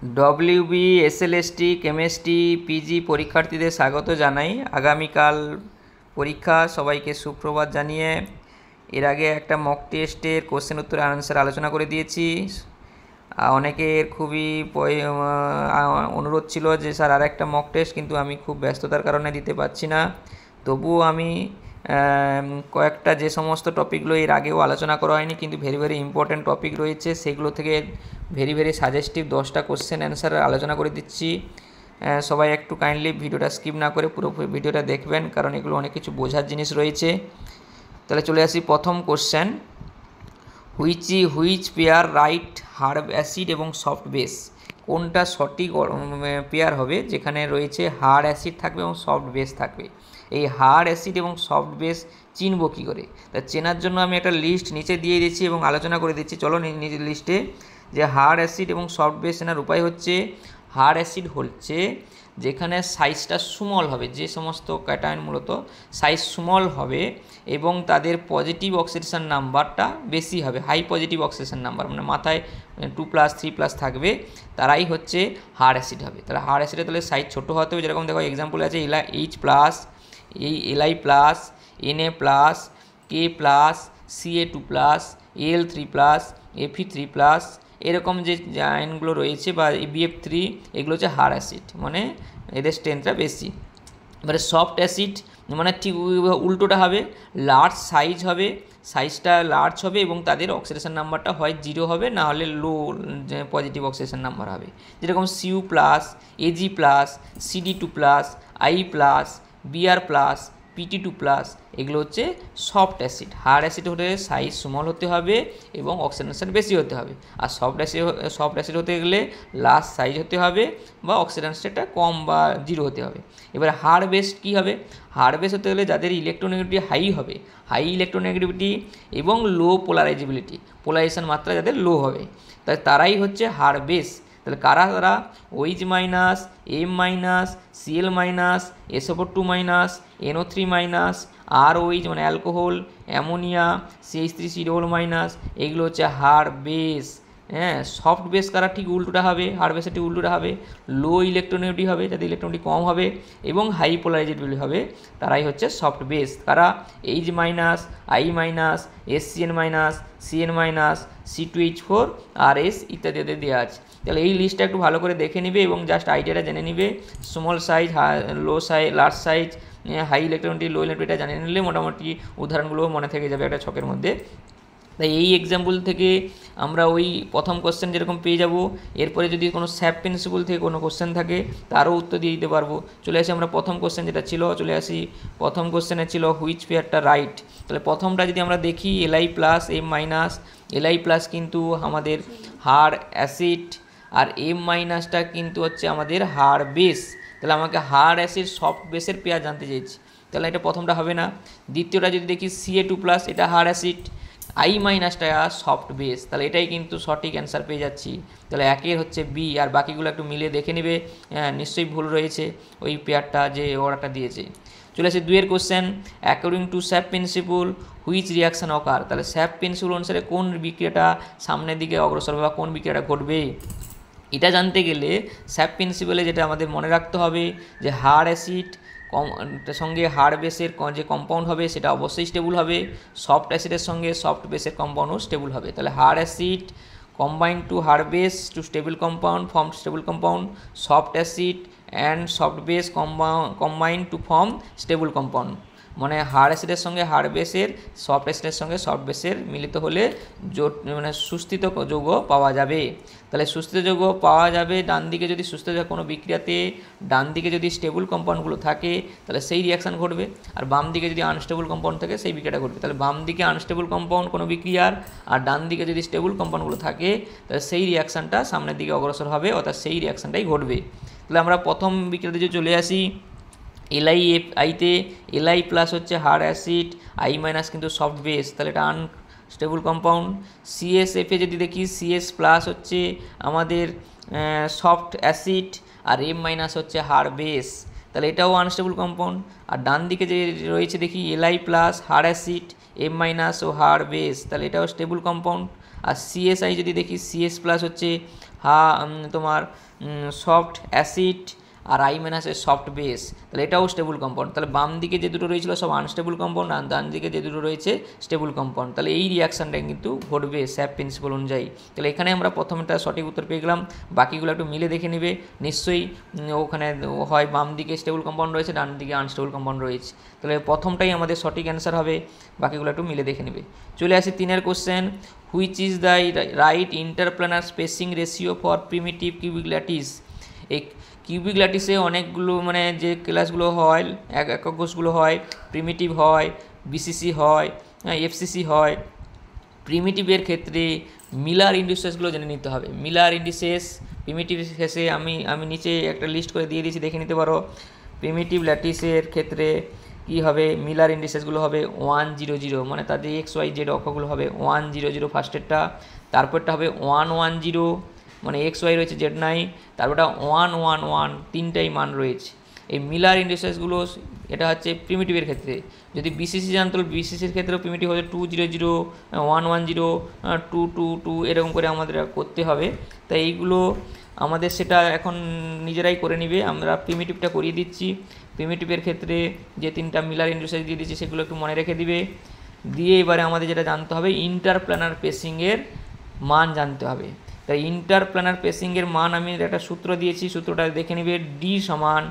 WB SLST chemistry PG পরীক্ষার্থীদের স্বাগত জানাই। আগামীকাল পরীক্ষা, সবাইকে সুপ্রভাত জানিয়ে এর আগে একটা মক টেস্টের কোশ্চেন উত্তর আনসার আলোচনা করে দিয়েছি। অনেকের খুবই অনুরোধ ছিল যে স্যার আর একটা মক টেস্ট, কিন্তু আমি খুব ব্যস্ততার কারণে দিতে পারছি না। তবুও আমি কয়েকটা যে সমস্ত টপিকগুলো এর আগেও আলোচনা করা হয়নি কিন্তু ভেরি ভেরি ইম্পর্ট্যান্ট টপিক রয়েছে, সেগুলো থেকে ভেরি ভেরি সাজেস্টিভ 10টা কোশ্চেন অ্যান্সার আলোচনা করে দিচ্ছি। সবাই একটু কাইন্ডলি ভিডিওটা স্কিপ না করে পুরো ভিডিওটা দেখবেন, কারণ এগুলো অনেক কিছু বোঝার জিনিস রয়েছে। তাহলে চলে আসি প্রথম question. Which pair right hard acid এবং সফট বেস? কোনটা সঠিক পেয়ার হবে যেখানে রয়েছে হার্ড অ্যাসিড থাকবে এবং সফট বেস থাকবে? এই হার্ড অ্যাসিড এবং সফট বেস চিনব কী করে? তা চেনার জন্য আমি একটা লিস্ট নিচে দিয়ে দিচ্ছি এবং আলোচনা করে দিচ্ছি। চলো নিজের লিস্টে যে হার্ড অ্যাসিড এবং সফট বেস চেনার উপায় হচ্ছে, হার্ড অ্যাসিড হচ্ছে যেখানে সাইজটা স্মল হবে, যে সমস্ত ক্যাটায়ন মূলত সাইজ স্মল হবে এবং তাদের পজিটিভ অক্সিডেশন নাম্বারটা বেশি হবে, হাই পজিটিভ অক্সিডেশন নাম্বার, মানে মাথায় 2+, 3+ থাকবে, তারাই হচ্ছে হার্ড অ্যাসিড হবে। তাহলে হার্ড অ্যাসিডে তাহলে সাইজ ছোটো হতে হবে, যেরকম দেখো এক্সাম্পল আছে H+, এই Li+, Na+, K+, Ca2+, Al3+, Fe3+, এরকম যে আয়নগুলো রয়েছে বা BF3, এগুলো হচ্ছে হার্ড অ্যাসিড, মানে এদের স্ট্রেংথটা বেশি। এবারে সফট অ্যাসিড মানে ঠিক উল্টোটা হবে, লার্জ সাইজ হবে, সাইজটা লার্জ হবে এবং তাদের অক্সিডেশন নাম্বারটা হয় 0 হবে, না হলে লো পজিটিভ অক্সিডেশন নাম্বার হবে, যেরকম Cu+, Ag+, Cd2+, I+, Br+, Pt2+, এগুলো হচ্ছে সফট অ্যাসিড। হার্ড অ্যাসিড হলে সাইজ স্মল হতে হবে এবং অক্সিডেশন বেশি হতে হবে, আর সফট অ্যাসিড হতে গেলে লার্জ সাইজ হতে হবে বা অক্সিডেশনটা কম বা 0 হতে হবে। এবার হার্ড বেস কী হবে? হার্ড বেস হতে গেলে যাদের ইলেকট্রোনেগেটিভিটি হাই হবে, হাই ইলেকট্রোনেগেটিভিটি এবং লো পোলারাইজেবিলিটি, পোলারাইজেশন মাত্রা যাদের লো হবে, তারাই হচ্ছে হার্ড বেস। তাহলে কারা তারা? OH-, M-, Cl-, SO4(2-), NO3-, ROH মানে অ্যালকোহল, অ্যামোনিয়া, CH3COO-, এগুলো হচ্ছে হার্ড বেস। হ্যাঁ, সফট বেস কারা? ঠিক উল্টোটা হবে, হার্ড বেসের ঠিক উল্টোটা হবে, লো ইলেকট্রোনেগেটিভিটি হবে, যাদের ইলেকট্রনটি কম হবে এবং হাই পোলারাইজেবিলিটি হবে, তারাই হচ্ছে সফট বেস। কারা? H-, I-, SCN-, CN-, C2H4, RS ইত্যাদি দেওয়া আছে। তাহলে এই লিস্টটা একটু ভালো করে দেখে নিবে এবং জাস্ট আইডিয়াটা জেনে নিবে। স্মল সাইজ, লো সাইজ, লার্জ সাইজ, হাই ইলেকট্রনিটি, লো ইলেকট্রিটা জানিয়ে নিলে মোটামুটি উদাহরণগুলো মনে থেকে যাবে একটা ছকের মধ্যে। তাই এই এক্সাম্পল থেকে আমরা ওই প্রথম কোশ্চেন যেরকম পেয়ে যাব, এরপরে যদি কোনো স্যাপ প্রিন্সিপল থেকে কোনো কোশ্চেন থাকে তারও উত্তর দিয়ে দিতে পারবো। চলে আসি আমরা প্রথম কোশ্চেন যেটা ছিল, চলে আসি প্রথম কোশ্চেনে ছিল হুইচ পেয়ারটা রাইট। তাহলে প্রথমটা যদি আমরা দেখি Li+, M-, Li+ কিন্তু আমাদের হার্ড অ্যাসিড আর M-টা কিন্তু হচ্ছে আমাদের হার্ড বেস। তাহলে আমাকে হার্ড অ্যাসিড সফট বেসের পেয়ার জানতে চেয়েছি, তাহলে এটা প্রথমটা হবে না। দ্বিতীয়টা যদি দেখি Ca2+, এটা হার্ড অ্যাসিড, I-টা সফট বেস, তাহলে এটাই কিন্তু সঠিক অ্যান্সার পেয়ে যাচ্ছি। তাহলে একের হচ্ছে বি, আর বাকিগুলো একটু মিলিয়ে দেখে নেবে, নিশ্চয়ই ভুল রয়েছে ওই পেয়ারটা যে ওরাটা দিয়েছে। চলে আসে 2 কোশ্চেন। অ্যাকর্ডিং টু স্যাপ প্রিন্সিপল হুইচ রিয়াকশান অকার? তাহলে স্যাপ প্রিন্সিপল অনুসারে কোন বিক্রিয়াটা সামনের দিকে অগ্রসর হবে বা কোন বিক্রিয়াটা ঘটবে? এটা জানতে গেলে স্যাপ প্রিন্সিপলে যেটা আমাদের মনে রাখতে হবে যে হার্ড অ্যাসিড সঙ্গে হার্ড বেসের যে কম্পাউন্ড হবে সেটা অবশ্যই স্টেবল হবে, সফট অ্যাসিডের সঙ্গে সফট বেসের কম্পাউন্ডও স্টেবল হবে। তাহলে hard acid combine to hard base to stable compound form stable compound, soft acid and soft base combine to form stable compound, মানে হার্ড অ্যাসিডের সঙ্গে হার্ড বেসের, সফট অ্যাসিডের সঙ্গে সফট বেসের মিলিত হলে মানে সুস্থিত যৌগ পাওয়া যাবে। তাহলে সুস্থিত যৌগ পাওয়া যাবে ডান দিকে, যদি সুস্থিত কোনো বিক্রিয়াতে ডান দিকে যদি স্টেবল কম্পাউন্ডগুলো থাকে তাহলে সেই রিয়াকশান ঘটবে, আর বাম দিকে যদি আনস্টেবল কম্পাউন্ড থাকে সেই বিক্রিয়াটা ঘটবে। তাহলে বাম দিকে আনস্টেবল কম্পাউন্ড কোনো বিক্রিয়ার আর ডান দিকে যদি স্টেবল কম্পাউন্ডগুলো থাকে তাহলে সেই রিয়াকশানটা সামনের দিকে অগ্রসর হবে, অর্থাৎ সেই রিয়াকশানটাই ঘটবে। তাহলে আমরা প্রথম বিক্রিয়াতে যে চলে আসি, Li+তে Li+ হচ্ছে হার্ড অ্যাসিড, I- কিন্তু সফট বেস, তাহলে এটা আনস্টেবল কম্পাউন্ড। CSF-এ যদি দেখি CS+ হচ্ছে আমাদের সফট অ্যাসিড আর M- হচ্ছে হার্ড বেস, তাহলে এটাও আনস্টেবল কম্পাউন্ড। আর ডান দিকে যে রয়েছে দেখি Li+ হার্ড অ্যাসিড, M- ও হার্ড বেস, তাহলে এটাও স্টেবল কম্পাউন্ড। আর CSI যদি দেখি CS+ হচ্ছে তোমার সফট অ্যাসিড আর I- সফট বেস, তাহলে এটাও স্টেবল কম্পাউন্ড। তাহলে বাম দিকে যে দুটো রয়েছিল সব আনস্টেবল কম্পাউন্ড, আর ডান দিকে যে দুটো রয়েছে স্টেবল কম্পাউন্ড। তাহলে এই রিয়াকশানটা কিন্তু ঘটবে স্যাপ প্রিন্সিপাল অনুযায়ী। তাহলে এখানে আমরা প্রথমটা সঠিক উত্তর পেয়ে গেলাম, বাকিগুলো একটু মিলে দেখে নেবে। নিশ্চয়ই ওখানে হয় বাম দিকে স্টেবল কম্পাউন্ড রয়েছে, ডান দিকে আনস্টেবল কম্পাউন্ড রয়েছে। তাহলে প্রথমটাই আমাদের সঠিক অ্যান্সার হবে, বাকিগুলো একটু মিলে দেখে নেবে। চলে আসি 3 question, which is the right interplanar spacing ratio for primitive cubic lattice. এই কিউবিক ল্যাটিসে অনেকগুলো মানে যে ক্লাসগুলো হয়, একক কোষগুলো হয়, প্রিমিটিভ হয়, বিসিসি হয়, এফসিসি হয়। প্রিমিটিভের ক্ষেত্রে মিলার ইন্ডিসেসগুলো জেনে নিতে হবে। মিলার ইন্ডিসেস প্রিমিটিভ শেষে আমি নিচে একটা লিস্ট করে দিয়ে দিয়েছি, দেখে নিতে পারো। প্রিমিটিভ ল্যাটিসের ক্ষেত্রে কী হবে, মিলার ইন্ডিসেসগুলো হবে 1 0 0, মানে তাদের XYZ অক্ষগুলো হবে 1 0 0 ফার্স্টেরটা, তারপরটা হবে 1 1 0, মানে XY রয়েছে, Z নাই, তারপরটা 1 1 1, তিনটাই মান রয়েছে। এই মিলার ইন্ডিসেসগুলো এটা হচ্ছে প্রিমিটিভের ক্ষেত্রে। যদি বিসিসি জানতো, বিসিসির ক্ষেত্রেও প্রিমিটিভ হচ্ছে 2 0 0, 1 1 0, 2 2 2, এরকম করে আমাদের করতে হবে। তাই এইগুলো আমাদের সেটা এখন নিজেরাই করে নিবে, আমরা প্রিমিটিভটা করিয়ে দিচ্ছি। প্রিমিটিভের ক্ষেত্রে যে তিনটা মিলার ইন্ডিসেস দিয়ে দিচ্ছি সেগুলো একটু মনে রেখে দিবে। দিয়ে এবারে আমাদের যেটা জানতে হবে, ইন্টারপ্ল্যানার পেসিংয়ের মান জানতে হবে। তাই ইন্টারপ্ল্যানার পেসিংয়ের মান আমি একটা সূত্র দিয়েছি, সূত্রটা দেখে নেবে। ডি সমান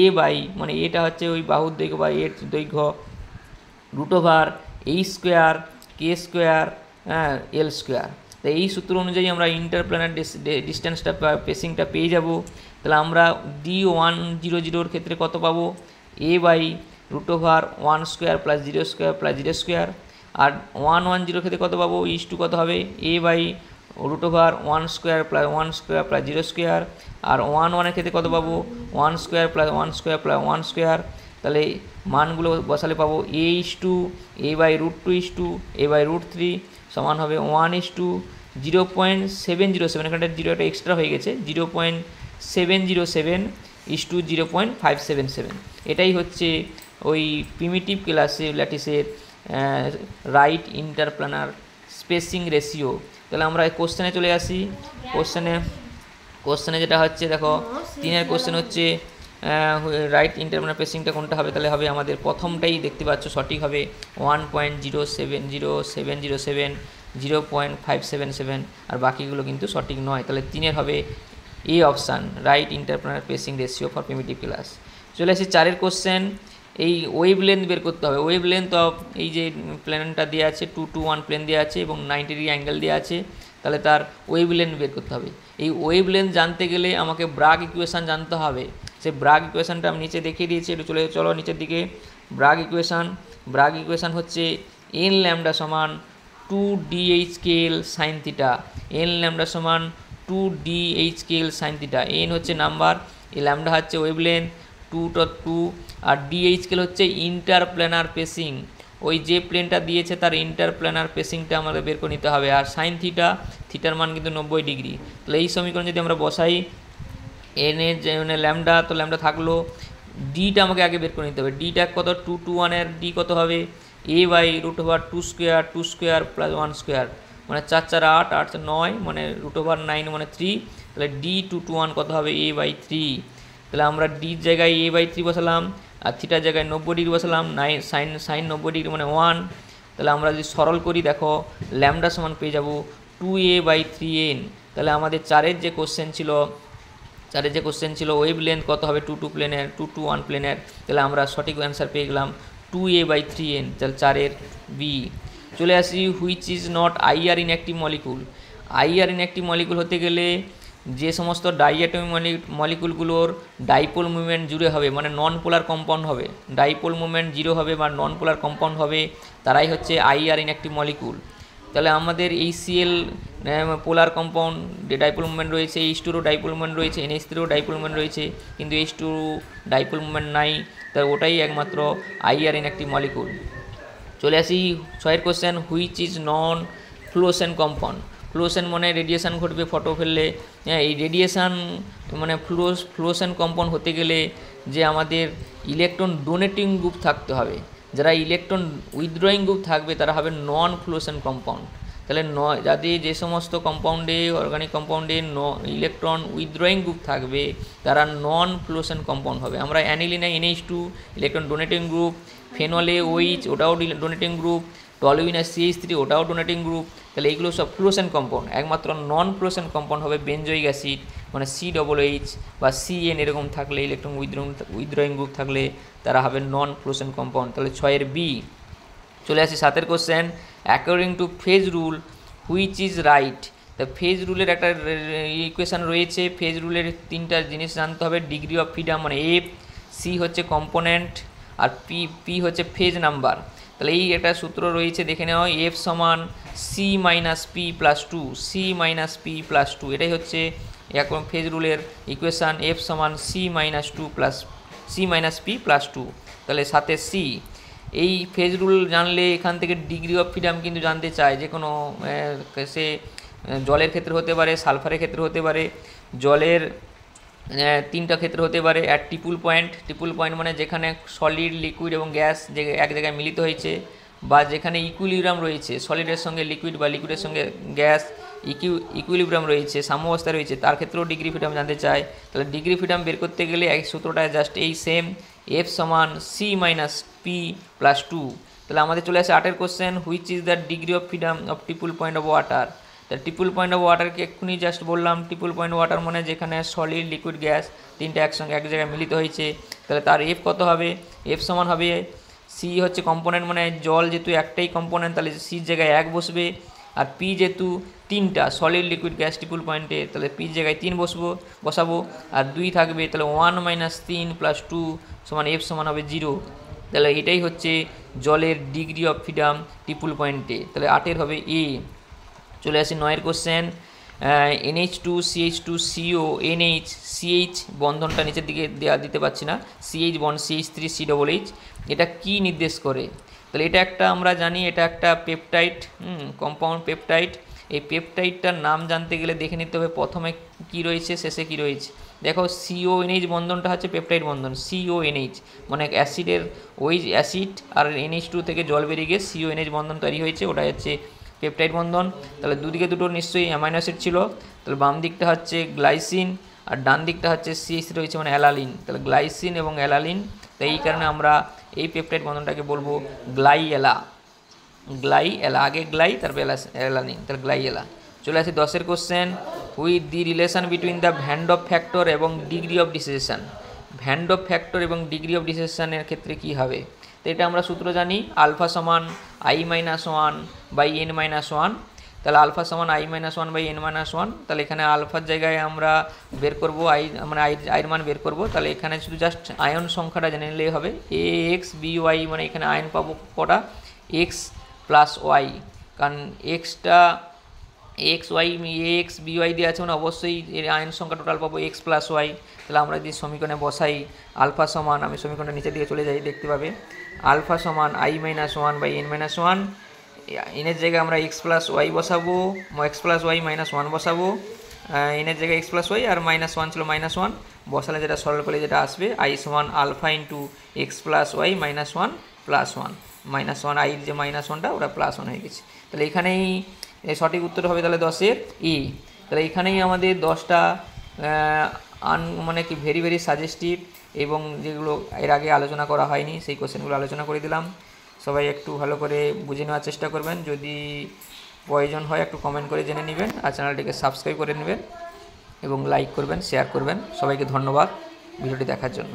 এ বাই, মানে এটা হচ্ছে ওই বাহুর দৈর্ঘ্য বা এর দৈর্ঘ্য, √ H square K square L square. তো এই সূত্র অনুযায়ী আমরা ইন্টারপ্ল্যানার ডিস্টেন্সটা পেসিংটা পেয়ে যাব। তাহলে আমরা D1 0 0 ক্ষেত্রে কত পাবো, a by √ 1 square plus 0 square plus 0 square. আর 1 1 0 ক্ষেত্রে কত পাবো, ইস টু কত হবে, a by √ 1 square plus 1 square plus 0 square. আর 1 1 এর ক্ষেত্রে কত পাবো, 1 square plus 1 square plus 1 square. তাহলে মানগুলো বসালে পাবো a বাই √2 a বাই √3 সমান হবে 1:0.707, এখানটা 0 একটা এক্সট্রা হয়ে গেছে, 0.707 0.577। এটাই হচ্ছে ওই প্রিমিটিভ ক্লাসে ল্যাটিসের রাইট ইন্টারপ্ল্যানার স্পেসিং রেশিও। তাহলে আমরা কোশ্চেনে চলে আসি। কোশ্চেনে যেটা হচ্ছে দেখো, 3 কোশ্চেন হচ্ছে রাইট ইন্টারপ্ল্যানার পেসিংটা কোনটা হবে, তাহলে হবে আমাদের প্রথমটাই দেখতে পাচ্ছ সঠিক হবে 1.0707 0.577, আর বাকিগুলো কিন্তু সঠিক নয়। তাহলে 3 হবে A option, right interplanar spacing ratio for primitive class. চলে আসি 4 কোশ্চেন, এই ওয়েভ লেন্থ বের করতে হবে। ওয়েভ লেন্থ অফ এই যে প্লেনটা দেওয়া আছে 2 to 1 প্লেন দেওয়া আছে এবং 90 ডিগ্রি অ্যাঙ্গেল দেওয়া আছে, তাহলে তার ওয়েভ লেন্থ বের করতে হবে। এই ওয়েভ লেন্থ জানতে গেলে আমাকে ব্রাগ ইকুয়েশান জানতে হবে। সেই ব্রাগ ইকুয়েশানটা আমি নিচে দেখিয়ে দিয়েছি, একটু চলো নিচের দিকে। ব্রাগ ইকুয়েশান হচ্ছে n ল্যামডা সমান 2dh sine theta, n lambda সমান 2dh সাইন থিটা। n হচ্ছে নাম্বার, এই ল্যামডা হচ্ছে ওয়েভ লেন্থ 2 আর dh হচ্ছে ইন্টারপ্ল্যানার পেসিং, ওই যে প্লেনটা দিয়েছে তার ইন্টারপ্ল্যানার পেসিংটা আমাদের বের করে নিতে হবে। আর সাইন থিটার মান কিন্তু 90 ডিগ্রি। তাহলে এই সমীকরণ যদি আমরা বসাই, এন এর যে মানে ল্যামডা, তো ল্যামডা থাকলো, ডিটা আমাকে আগে বের করে নিতে হবে। ডিটা কত, 2 to 1 এর ডি কত হবে, a by √2 square plus 1 square, মানে 4 4 8 8 9, মানে √9 মানে 3। তাহলে ডি 2 to 1 কত হবে, a বাই 3। তাহলে আমরা ডির জায়গায় a বাই 3 বসালাম, আর থিটার জায়গায় 90 ডিগ্রি বসালাম, সাইন 90 ডিগ্রি মানে 1। তাহলে আমরা যদি সরল করি, দেখো ল্যামডা সমান পেয়ে যাব 2a বাই 3n। তাহলে আমাদের 4 যে কোশ্চেন ছিল ওয়েভ লেন্থ কত হবে 2 to 1 প্লেনের, তাহলে আমরা সঠিক অ্যান্সার পেয়ে গেলাম 2a বাই 3n। তাহলে 4 বি। চলে আসি, which is not IR inactive molecule. IR inactive molecule হতে গেলে যে সমস্ত ডাইঅ্যাটমিক মলিকুলগুলোর ডাইপোল মুভমেন্ট জুড়ে হবে, মানে নন পোলার কম্পাউন্ড হবে, ডাইপোল মুভমেন্ট 0 হবে বা নন পোলার কম্পাউন্ড হবে, তারাই হচ্ছে আইআর ইনঅ্যাক্টিভ মলিকুল। তাহলে আমাদের HCl পোলার কম্পাউন্ড ডাইপোল মুভমেন্ট রয়েছে, H2 ডাইপোল মুভমেন্ট রয়েছে, NH3 ডাইপোল মুভমেন্ট রয়েছে, কিন্তু H2 ডাইপোল মুভমেন্ট নাই, তাই ওটাই একমাত্র আইআর ইনঅ্যাক্টিভ মলিকুল। চলে আসি 6 question, which is non fluorescent compound. Fluorescent মানে রেডিয়েশান ঘটবে ফটো ফেললে, এই রেডিয়েশান মানে ফ্লুওরেসেন্ট কম্পাউন্ড হতে গেলে যে আমাদের ইলেকট্রন ডোনেটিং গ্রুপ থাকতে হবে, যারা ইলেকট্রন উইথড্রয়িং গ্রুপ থাকবে তারা হবে নন ফ্লুওরেসেন্ট কম্পাউন্ড। তাহলে যাদের যে সমস্ত কম্পাউন্ডে অর্গানিক কম্পাউন্ডে ইলেকট্রন উইথড্রয়িং গ্রুপ থাকবে তারা নন ফ্লুরোসেন্ট কম্পাউন্ড হবে। আমরা অ্যানিলিনে NH2 ইলেকট্রন ডোনেটিং গ্রুপ, ফেনলে OH ওটাও ডোনেটিং গ্রুপ, টলুইনে CH3 ওটাও ডোনেটিং গ্রুপ। তাহলে এইগুলো সব ফ্লুরোসেন্ট কম্পাউন্ড। একমাত্র নন ফ্লুরোসেন্ট কম্পাউন্ড হবে বেনজোইক অ্যাসিড, মানে COOH বা CN এরকম থাকলে, ইলেকট্রন উইথড্রয়িং গ্রুপ থাকলে তারা হবে নন ফ্লুরোসেন্ট কম্পাউন্ড। তাহলে 6-এর B। চলে আসি 7-এর question, according to phase rule which is right. তা ফেজ রুলের একটা ইকুয়েশান রয়েছে। ফেজ রুলের 3টা জিনিস জানতে হবে, ডিগ্রি অফ ফ্রিডম মানে F, C হচ্ছে কম্পোনেন্ট, আর P হচ্ছে ফেজ নাম্বার। তাহলে এই একটা সূত্র রয়েছে, দেখে নেওয়া, F সমান C minus P plus 2, C minus P plus 2, এটাই হচ্ছে এখন ফেজ রুলের ইকুয়েশান। F সমান C মাইনাস P প্লাস 2। তাহলে 7-এর C। এই ফেজ রুল জানলে এখান থেকে ডিগ্রি অফ ফ্রিডম কিন্তু জানতে চায়, যে কোনো সে জলের ক্ষেত্রে হতে পারে, সালফারের ক্ষেত্রে হতে পারে, জলের 3টা ক্ষেত্রে হতে পারে। আর ট্রিপল পয়েন্ট মানে যেখানে সলিড, লিকুইড এবং গ্যাস যে এক জায়গায় মিলিত হয়েছে, বা যেখানে ইকুইলিব্রিয়াম রয়েছে, সলিডের সঙ্গে লিকুইড বা লিকুইডের সঙ্গে গ্যাস ইকুইলিব্রিয়াম রয়েছে, সাম্যাবস্থা রয়েছে, তার ক্ষেত্রেও ডিগ্রি ফ্রিডম জানতে চায়। তাহলে ডিগ্রি ফ্রিডম বের করতে গেলে এই সূত্রটা জাস্ট এই সেম, F সমান C মাইনাস P প্লাস 2। তাহলে আমাদের চলে আসে 8-এর question, which is the degree of freedom of triple point of water. তা ট্রিপল পয়েন্ট অফ ওয়াটারকে এক্ষুনি জাস্ট বললাম, ট্রিপল পয়েন্ট ওয়াটার মানে যেখানে সলিড, লিকুইড, গ্যাস 3টা একসঙ্গে এক জায়গায় মিলিত হয়েছে। তাহলে তার F কত হবে? F সমান হবে, C হচ্ছে কম্পোনেন্ট মানে জল যেহেতু একটাই কম্পোনেন্ট, তাহলে C জায়গায় 1 বসবে, আর P যেহেতু 3টা সলিড, লিকুইড, গ্যাস ট্রিপল পয়েন্টে, তাহলে P জায়গায় 3 বসাবো, আর 2 থাকবে, তাহলে 1 মাইনাস 3 প্লাস 2 সমান F সমান হবে 0। তাহলে এটাই হচ্ছে জলের ডিগ্রি অফ ফ্রিডম ট্রিপল পয়েন্টে। তাহলে 8-এর হবে A। চলে আসি 9-এর question, NH2 CH2 CO NH CH বন্ধনটা নিচের দিকে দিতে পারছি না, CH বন্ড CH3 COOH, এটা কি নির্দেশ করে? তাহলে এটা একটা আমরা জানি, এটা একটা পেপটাইড, কম্পাউন্ড পেপটাইড। এই পেপটাইডটার নাম জানতে গেলে দেখে নিতে হবে প্রথমে কি রয়েছে, শেষে কি রয়েছে। দেখো CONH বন্ধনটা হচ্ছে পেপটাইড বন্ধন, CONH মানে অ্যাসিডের ওই অ্যাসিড আর NH2 থেকে জল বেরিয়ে গিয়ে CONH বন্ধন তৈরি হয়েছে, ওটা হচ্ছে পেপটাইড বন্ধন। তাহলে দুদিকে দুটো নিশ্চয়ই অ্যামাইনো অ্যাসিড ছিল, তাহলে বাম দিকটা হচ্ছে গ্লাইসিন আর ডান দিকটা হচ্ছে CH রয়েছে মানে অ্যালালিন। তাহলে গ্লাইসিন এবং অ্যালালিন, তাই এই কারণে আমরা এই পেপটাইড বন্ধনটাকে বলবো গ্লাইএলা। আগে গ্লাই তারপর অ্যালানিন, তাহলে গ্লাইএলা। চলে আসি 10-এর question, with the relation between the van't Hoff factor এবং degree of dissociation. Van't Hoff factor এবং ডিগ্রি অফ ডিসেশনের ক্ষেত্রে কী হবে? তো এটা আমরা সূত্র জানি, আলফা সমান I-1/n-1। তাহলে আলফা সমান I-1/n-1। তাহলে এখানে আলফার জায়গায় আমরা বের করব আইয়ের মান বের করব। তাহলে এখানে শুধু জাস্ট আয়ন সংখ্যাটা জেনে নিলেই হবে, AXBY মানে এখানে আয়ন পাবো কটা, X প্লাস ওয়াই, কারণ এক্সটা AXBY দিয়ে আছে মানে অবশ্যই এর আয়ন সংখ্যা টোটাল পাবো X প্লাস ওয়াই। তাহলে আমরা যদি সমীকরণে বসাই আলফা সমান, আমি সমীকরণের নিচে দিকে চলে যাই, দেখতে পাবে আলফা সমান I-1/n-1, এনের জায়গায় আমরা X প্লাস ওয়াই বসাবো, X প্লাস ওয়াই মাইনাস 1 বসাবো, এনের জায়গায় X প্লাস ওয়াই আর -1 ছিল -1 বসালে যেটা সরল করলে যেটা আসবে I সমান alpha into X plus Y -1 plus 1, -1 আইয়ের যে -1টা ওটা +1 হয়ে গেছে। তাহলে এখানেই সঠিক উত্তর হবে তাহলে 10-এর E। তাহলে এখানেই আমাদের 10টা মানে কি ভেরি ভেরি সাজেস্টিভ এবং যেগুলো এর আগে আলোচনা করা হয়নি সেই কোশ্চেনগুলো আলোচনা করে দিলাম। সবাই একটু ভালো করে বুঝে নেওয়ার চেষ্টা করবেন, যদি প্রয়োজন হয় একটু কমেন্ট করে জেনে নেবেন, আর চ্যানেলটিকে সাবস্ক্রাইব করে নেবেন এবং লাইক করবেন, শেয়ার করবেন। সবাইকে ধন্যবাদ ভিডিওটি দেখার জন্য।